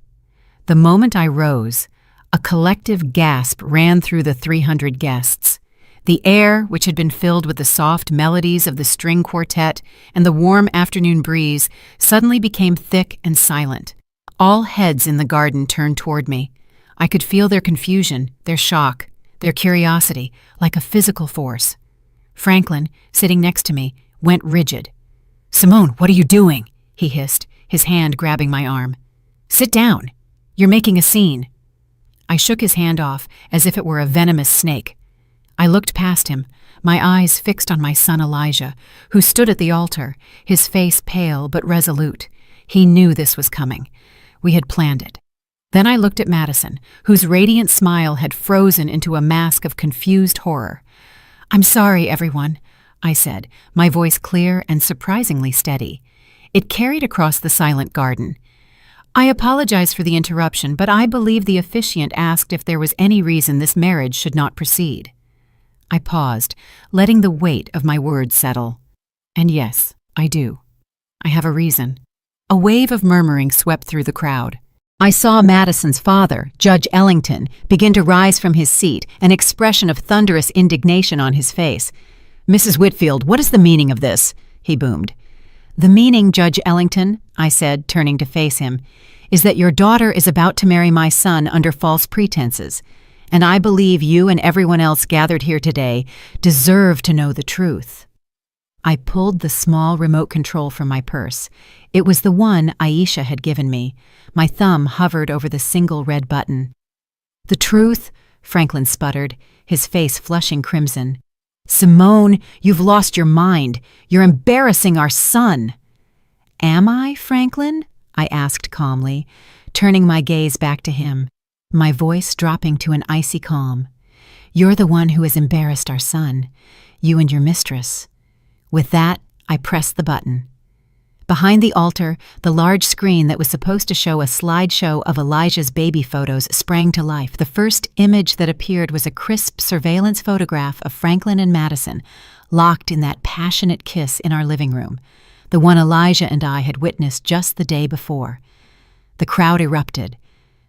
The moment I rose, a collective gasp ran through the 300 guests. The air, which had been filled with the soft melodies of the string quartet and the warm afternoon breeze, suddenly became thick and silent. All heads in the garden turned toward me. I could feel their confusion, their shock, their curiosity, like a physical force. Franklin, sitting next to me, went rigid. "Simone, what are you doing?" he hissed, his hand grabbing my arm. "Sit down. You're making a scene." I shook his hand off as if it were a venomous snake. I looked past him, my eyes fixed on my son Elijah, who stood at the altar, his face pale but resolute. He knew this was coming. We had planned it. Then I looked at Madison, whose radiant smile had frozen into a mask of confused horror. "I'm sorry, everyone," I said, my voice clear and surprisingly steady. It carried across the silent garden. "I apologize for the interruption, but I believe the officiant asked if there was any reason this marriage should not proceed." I paused, letting the weight of my words settle. "And yes, I do. I have a reason." A wave of murmuring swept through the crowd. I saw Madison's father, Judge Ellington, begin to rise from his seat, an expression of thunderous indignation on his face. "Mrs. Whitfield, what is the meaning of this?" he boomed. "The meaning, Judge Ellington," I said, turning to face him, "is that your daughter is about to marry my son under false pretenses, and I believe you and everyone else gathered here today deserve to know the truth." I pulled the small remote control from my purse. It was the one Aisha had given me. My thumb hovered over the single red button. "The truth?" Franklin sputtered, his face flushing crimson. "Simone, you've lost your mind. You're embarrassing our son." "Am I, Franklin?" I asked calmly, turning my gaze back to him, my voice dropping to an icy calm. "You're the one who has embarrassed our son, you and your mistress." With that, I pressed the button. Behind the altar, the large screen that was supposed to show a slideshow of Elijah's baby photos sprang to life. The first image that appeared was a crisp surveillance photograph of Franklin and Madison, locked in that passionate kiss in our living room, the one Elijah and I had witnessed just the day before. The crowd erupted.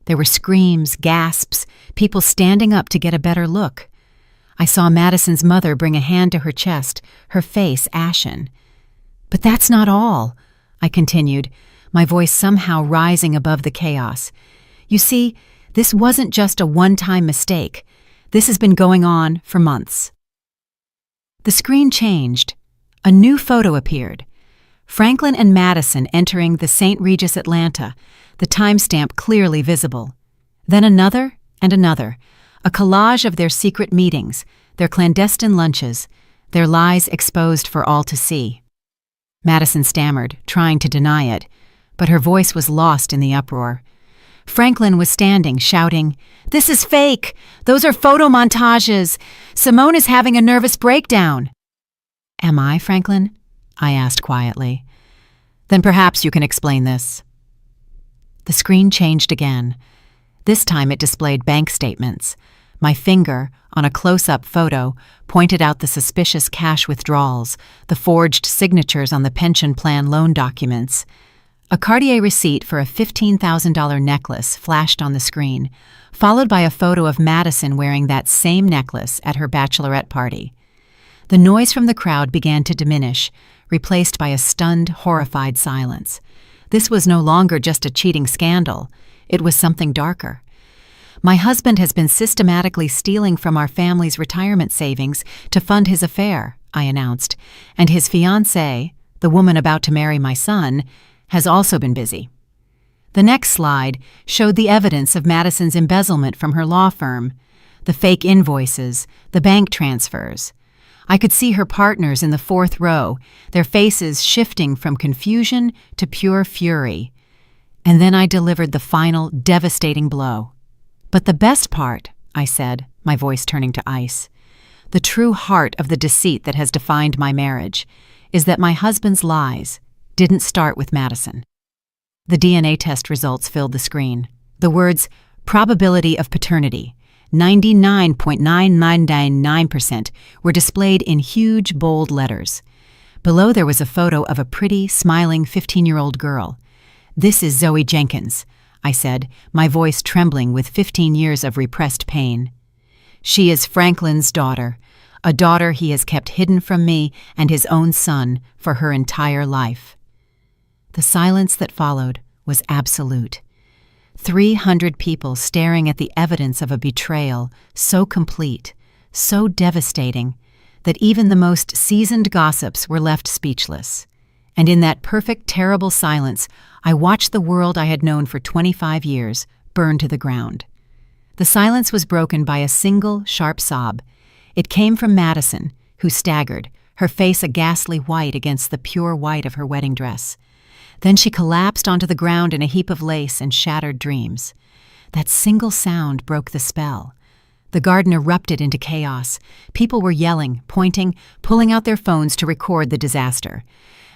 There were screams, gasps, people standing up to get a better look. I saw Madison's mother bring a hand to her chest, her face ashen. "But that's not all," I continued, my voice somehow rising above the chaos. "You see, this wasn't just a one-time mistake. This has been going on for months." The screen changed. A new photo appeared. Franklin and Madison entering the St. Regis Atlanta, the timestamp clearly visible. Then another and another, a collage of their secret meetings, their clandestine lunches, their lies exposed for all to see. Madison stammered, trying to deny it, but her voice was lost in the uproar. Franklin was standing, shouting, "This is fake! Those are photo montages! Simone is having a nervous breakdown!" "Am I, Franklin?" I asked quietly. "Then perhaps you can explain this." The screen changed again. This time it displayed bank statements. My finger, on a close-up photo, pointed out the suspicious cash withdrawals, the forged signatures on the pension plan loan documents. A Cartier receipt for a $15,000 necklace flashed on the screen, followed by a photo of Madison wearing that same necklace at her bachelorette party. The noise from the crowd began to diminish, replaced by a stunned, horrified silence. This was no longer just a cheating scandal. It was something darker. "My husband has been systematically stealing from our family's retirement savings to fund his affair," I announced, "and his fiancée, the woman about to marry my son, has also been busy." The next slide showed the evidence of Madison's embezzlement from her law firm, the fake invoices, the bank transfers. I could see her partners in the fourth row, their faces shifting from confusion to pure fury. And then I delivered the final, devastating blow. "But the best part," I said, my voice turning to ice, "the true heart of the deceit that has defined my marriage, is that my husband's lies didn't start with Madison." The DNA test results filled the screen. The words, "probability of paternity," 99.9999%, were displayed in huge, bold letters. Below there was a photo of a pretty, smiling 15-year-old girl. "This is Zoe Jenkins," I said, my voice trembling with 15 years of repressed pain. "She is Franklin's daughter, a daughter he has kept hidden from me and his own son for her entire life." The silence that followed was absolute. 300 people staring at the evidence of a betrayal so complete, so devastating, that even the most seasoned gossips were left speechless. And in that perfect, terrible silence, I watched the world I had known for 25 years burn to the ground. The silence was broken by a single, sharp sob. It came from Madison, who staggered, her face a ghastly white against the pure white of her wedding dress. Then she collapsed onto the ground in a heap of lace and shattered dreams. That single sound broke the spell. The garden erupted into chaos. People were yelling, pointing, pulling out their phones to record the disaster.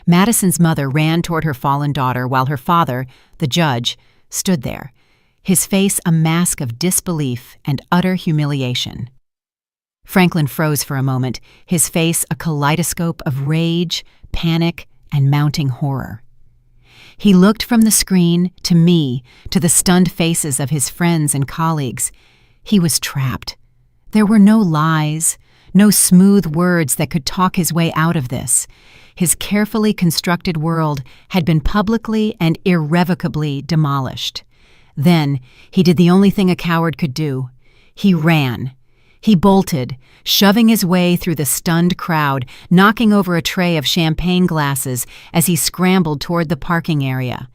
Madison's mother ran toward her fallen daughter while her father, the judge, stood there, his face a mask of disbelief and utter humiliation. Franklin froze for a moment, his face a kaleidoscope of rage, panic, and mounting horror. He looked from the screen to me, to the stunned faces of his friends and colleagues. He was trapped. There were no lies, no smooth words that could talk his way out of this. His carefully constructed world had been publicly and irrevocably demolished. Then he did the only thing a coward could do. He ran. He bolted, shoving his way through the stunned crowd, knocking over a tray of champagne glasses as he scrambled toward the parking area.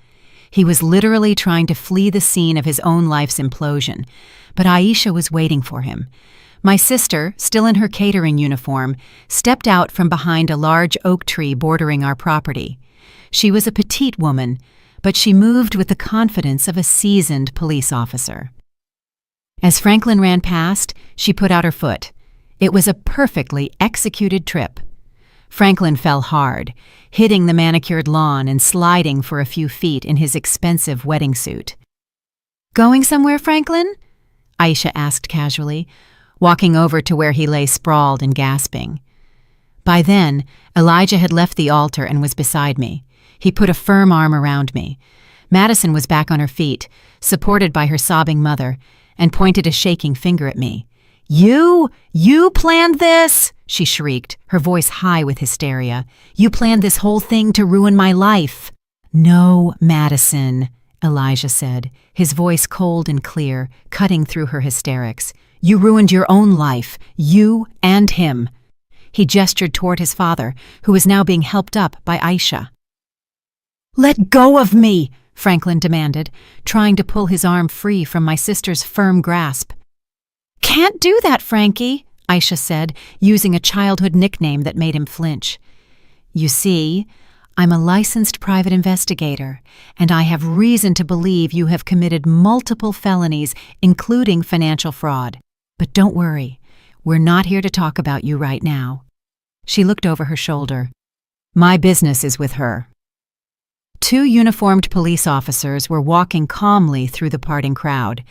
He was literally trying to flee the scene of his own life's implosion, but Aisha was waiting for him. My sister, still in her catering uniform, stepped out from behind a large oak tree bordering our property. She was a petite woman, but she moved with the confidence of a seasoned police officer. As Franklin ran past, she put out her foot. It was a perfectly executed trip. Franklin fell hard, hitting the manicured lawn and sliding for a few feet in his expensive wedding suit. "Going somewhere, Franklin?" Aisha asked casually, walking over to where he lay sprawled and gasping. By then, Elijah had left the altar and was beside me. He put a firm arm around me. Madison was back on her feet, supported by her sobbing mother, and pointed a shaking finger at me. You planned this?" she shrieked, her voice high with hysteria. "You planned this whole thing to ruin my life." "No, Madison," Elijah said, his voice cold and clear, cutting through her hysterics. "You ruined your own life, you and him." He gestured toward his father, who was now being helped up by Aisha. "Let go of me!" Franklin demanded, trying to pull his arm free from my sister's firm grasp. "Can't do that, Frankie," Aisha said, using a childhood nickname that made him flinch. "You see, I'm a licensed private investigator, and I have reason to believe you have committed multiple felonies, including financial fraud. But don't worry, we're not here to talk about you right now." She looked over her shoulder. "My business is with her." 2 uniformed police officers were walking calmly through the parting crowd.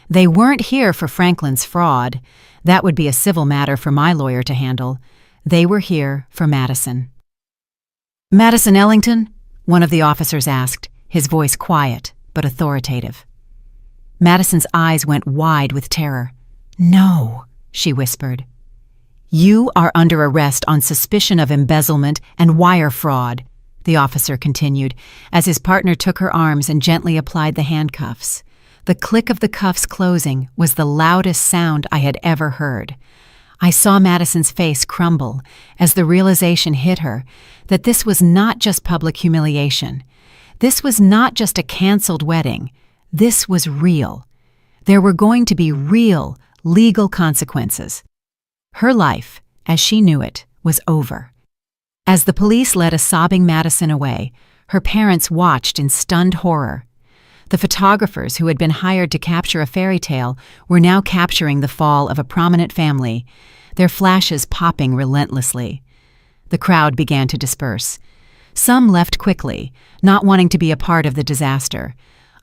They weren't here for Franklin's fraud. That would be a civil matter for my lawyer to handle. They were here for Madison. "Madison Ellington?" one of the officers asked, his voice quiet but authoritative. Madison's eyes went wide with terror. "No," she whispered. "You are under arrest on suspicion of embezzlement and wire fraud," the officer continued, as his partner took her arms and gently applied the handcuffs. The click of the cuffs closing was the loudest sound I had ever heard. I saw Madison's face crumble as the realization hit her that this was not just public humiliation. This was not just a canceled wedding. This was real. There were going to be real, legal consequences. Her life, as she knew it, was over. As the police led a sobbing Madison away, her parents watched in stunned horror. The photographers who had been hired to capture a fairy tale were now capturing the fall of a prominent family, their flashes popping relentlessly. The crowd began to disperse. Some left quickly, not wanting to be a part of the disaster.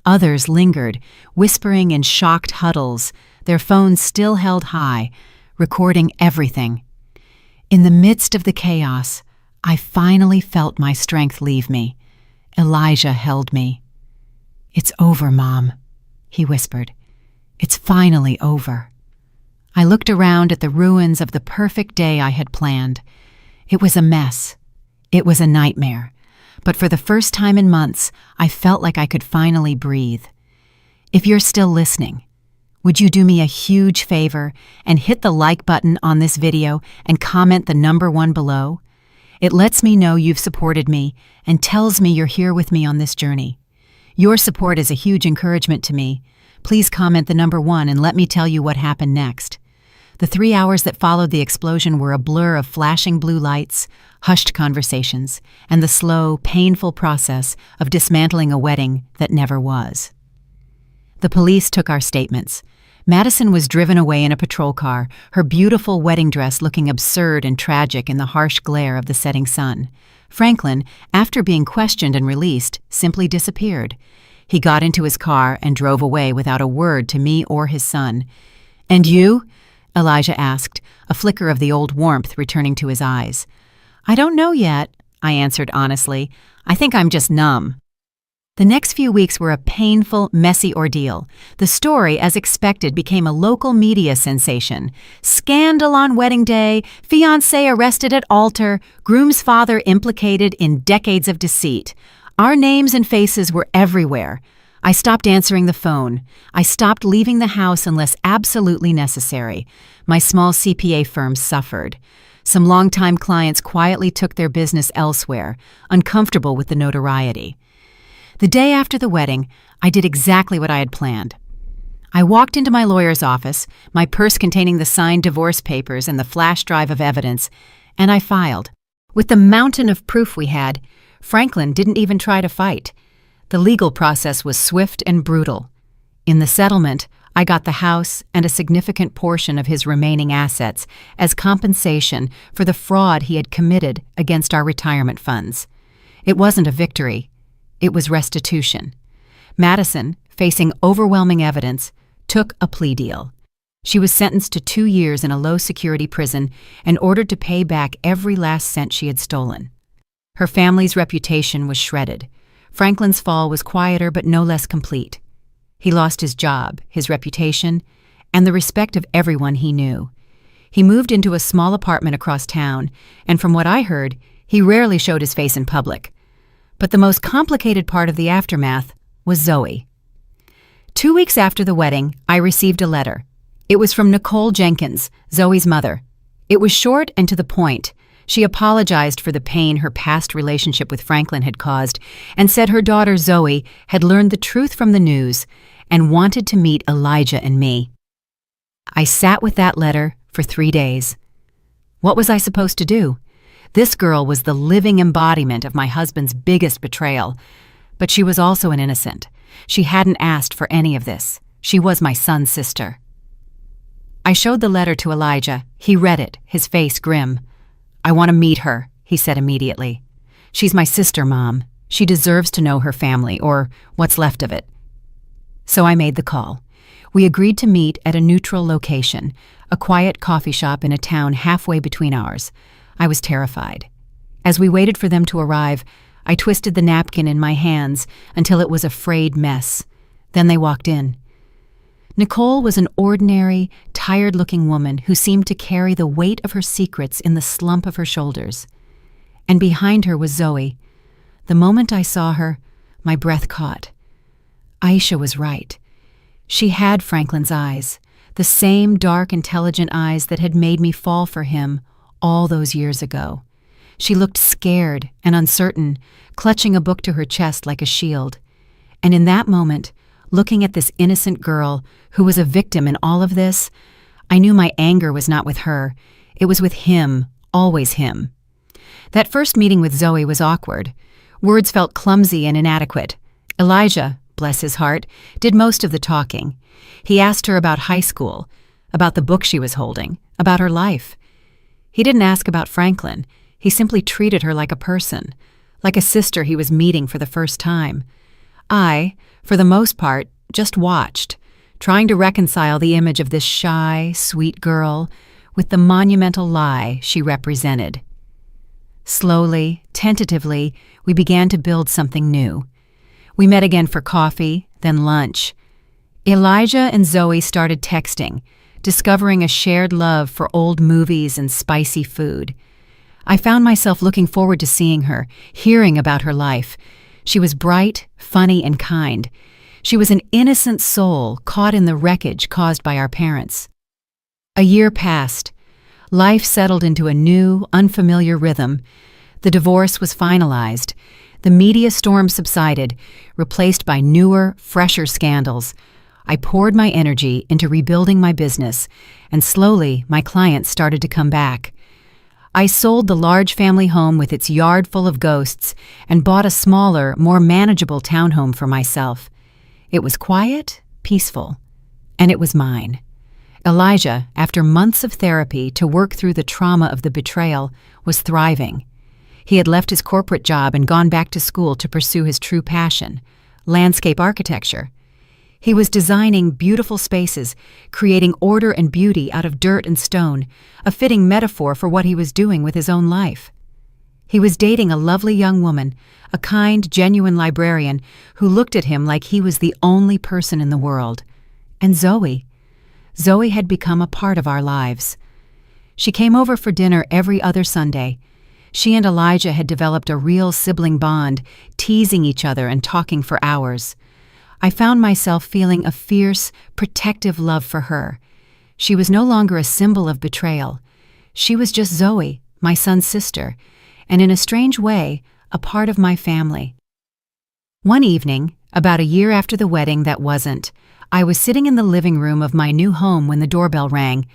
Others lingered, whispering in shocked huddles, their phones still held high, recording everything. In the midst of the chaos, I finally felt my strength leave me. Elijah held me. "It's over, Mom," he whispered. "It's finally over." I looked around at the ruins of the perfect day I had planned. It was a mess. It was a nightmare. But for the first time in months, I felt like I could finally breathe. If you're still listening, would you do me a huge favor and hit the like button on this video and comment the number 1 below? It lets me know you've supported me and tells me you're here with me on this journey. Your support is a huge encouragement to me. Please comment the number 1 and let me tell you what happened next. The 3 hours that followed the explosion were a blur of flashing blue lights, hushed conversations, and the slow, painful process of dismantling a wedding that never was. The police took our statements. Madison was driven away in a patrol car, her beautiful wedding dress looking absurd and tragic in the harsh glare of the setting sun. Franklin, after being questioned and released, simply disappeared. He got into his car and drove away without a word to me or his son. "And you?" Elijah asked, a flicker of the old warmth returning to his eyes. "I don't know yet," I answered honestly. "I think I'm just numb." The next few weeks were a painful, messy ordeal. The story, as expected, became a local media sensation. Scandal on wedding day, fiancé arrested at altar, groom's father implicated in decades of deceit. Our names and faces were everywhere. I stopped answering the phone. I stopped leaving the house unless absolutely necessary. My small CPA firm suffered. Some longtime clients quietly took their business elsewhere, uncomfortable with the notoriety. The day after the wedding, I did exactly what I had planned. I walked into my lawyer's office, my purse containing the signed divorce papers and the flash drive of evidence, and I filed. With the mountain of proof we had, Franklin didn't even try to fight. The legal process was swift and brutal. In the settlement, I got the house and a significant portion of his remaining assets as compensation for the fraud he had committed against our retirement funds. It wasn't a victory. It was restitution. Madison, facing overwhelming evidence, took a plea deal. She was sentenced to 2 years in a low-security prison and ordered to pay back every last cent she had stolen. Her family's reputation was shredded. Franklin's fall was quieter but no less complete. He lost his job, his reputation, and the respect of everyone he knew. He moved into a small apartment across town, and from what I heard, he rarely showed his face in public. But the most complicated part of the aftermath was Zoe. 2 weeks after the wedding, I received a letter. It was from Nicole Jenkins, Zoe's mother. It was short and to the point. She apologized for the pain her past relationship with Franklin had caused and said her daughter Zoe had learned the truth from the news and wanted to meet Elijah and me. I sat with that letter for 3 days. What was I supposed to do? This girl was the living embodiment of my husband's biggest betrayal, but she was also an innocent. She hadn't asked for any of this. She was my son's sister. I showed the letter to Elijah. He read it, his face grim. "I want to meet her," he said immediately. "She's my sister, Mom. She deserves to know her family, or what's left of it." So I made the call. We agreed to meet at a neutral location, a quiet coffee shop in a town halfway between ours. I was terrified. As we waited for them to arrive, I twisted the napkin in my hands until it was a frayed mess. Then they walked in. Nicole was an ordinary, tired-looking woman who seemed to carry the weight of her secrets in the slump of her shoulders. And behind her was Zoe. The moment I saw her, my breath caught. Aisha was right. She had Franklin's eyes, the same dark, intelligent eyes that had made me fall for him all those years ago. She looked scared and uncertain, clutching a book to her chest like a shield. And in that moment, looking at this innocent girl who was a victim in all of this, I knew my anger was not with her. It was with him, always him. That first meeting with Zoe was awkward. Words felt clumsy and inadequate. Elijah, bless his heart, did most of the talking. He asked her about high school, about the book she was holding, about her life. He didn't ask about Franklin. He simply treated her like a person, like a sister he was meeting for the first time. I, for the most part, just watched, trying to reconcile the image of this shy, sweet girl with the monumental lie she represented. Slowly, tentatively, we began to build something new. We met again for coffee, then lunch. Elijah and Zoe started texting, discovering a shared love for old movies and spicy food. I found myself looking forward to seeing her, hearing about her life. She was bright, funny, and kind. She was an innocent soul caught in the wreckage caused by our parents. A year passed. Life settled into a new, unfamiliar rhythm. The divorce was finalized. The media storm subsided, replaced by newer, fresher scandals. I poured my energy into rebuilding my business, and slowly my clients started to come back. I sold the large family home with its yard full of ghosts and bought a smaller, more manageable townhome for myself. It was quiet, peaceful, and it was mine. Elijah, after months of therapy to work through the trauma of the betrayal, was thriving. He had left his corporate job and gone back to school to pursue his true passion, landscape architecture. He was designing beautiful spaces, creating order and beauty out of dirt and stone, a fitting metaphor for what he was doing with his own life. He was dating a lovely young woman, a kind, genuine librarian who looked at him like he was the only person in the world. And Zoe. Zoe had become a part of our lives. She came over for dinner every other Sunday. She and Elijah had developed a real sibling bond, teasing each other and talking for hours. I found myself feeling a fierce, protective love for her. She was no longer a symbol of betrayal. She was just Zoe, my son's sister, and in a strange way, a part of my family. One evening, about a year after the wedding that wasn't, I was sitting in the living room of my new home when the doorbell rang.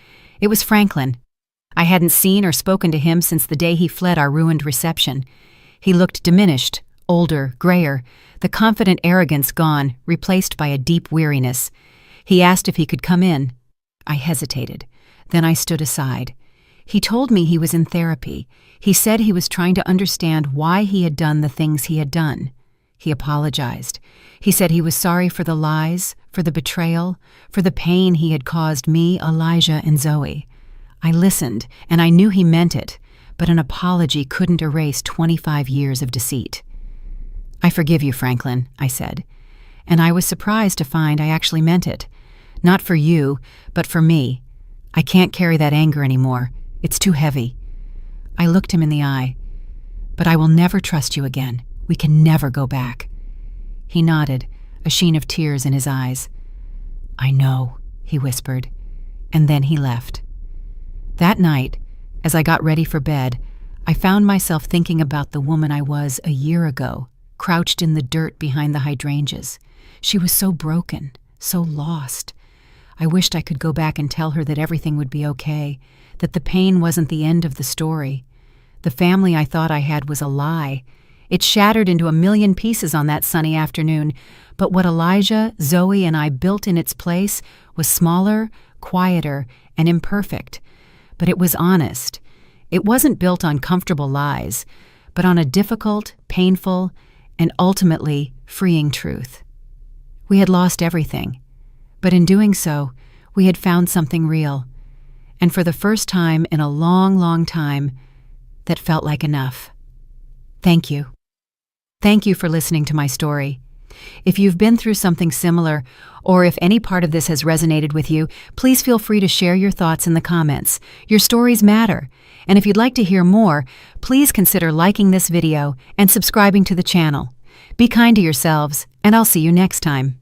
It was Franklin. I hadn't seen or spoken to him since the day he fled our ruined reception. He looked diminished, older, grayer, the confident arrogance gone, replaced by a deep weariness. He asked if he could come in. I hesitated. Then I stood aside. He told me he was in therapy. He said he was trying to understand why he had done the things he had done. He apologized. He said he was sorry for the lies, for the betrayal, for the pain he had caused me, Elijah, and Zoe. I listened, and I knew he meant it, but an apology couldn't erase 25 years of deceit. "I forgive you, Franklin," I said, and I was surprised to find I actually meant it. Not for you, but for me. I can't carry that anger anymore. It's too heavy. I looked him in the eye. "But I will never trust you again. We can never go back." He nodded, a sheen of tears in his eyes. "I know," he whispered, and then he left. That night, as I got ready for bed, I found myself thinking about the woman I was a year ago, crouched in the dirt behind the hydrangeas. She was so broken, so lost. I wished I could go back and tell her that everything would be okay, that the pain wasn't the end of the story. The family I thought I had was a lie. It shattered into a million pieces on that sunny afternoon, but what Elijah, Zoe, and I built in its place was smaller, quieter, and imperfect. But it was honest. It wasn't built on comfortable lies, but on a difficult, painful, and ultimately freeing truth. We had lost everything, but in doing so, we had found something real, and for the first time in a long, long time, that felt like enough. Thank you. Thank you for listening to my story. If you've been through something similar, or if any part of this has resonated with you, please feel free to share your thoughts in the comments. Your stories matter, and if you'd like to hear more, please consider liking this video and subscribing to the channel. Be kind to yourselves, and I'll see you next time.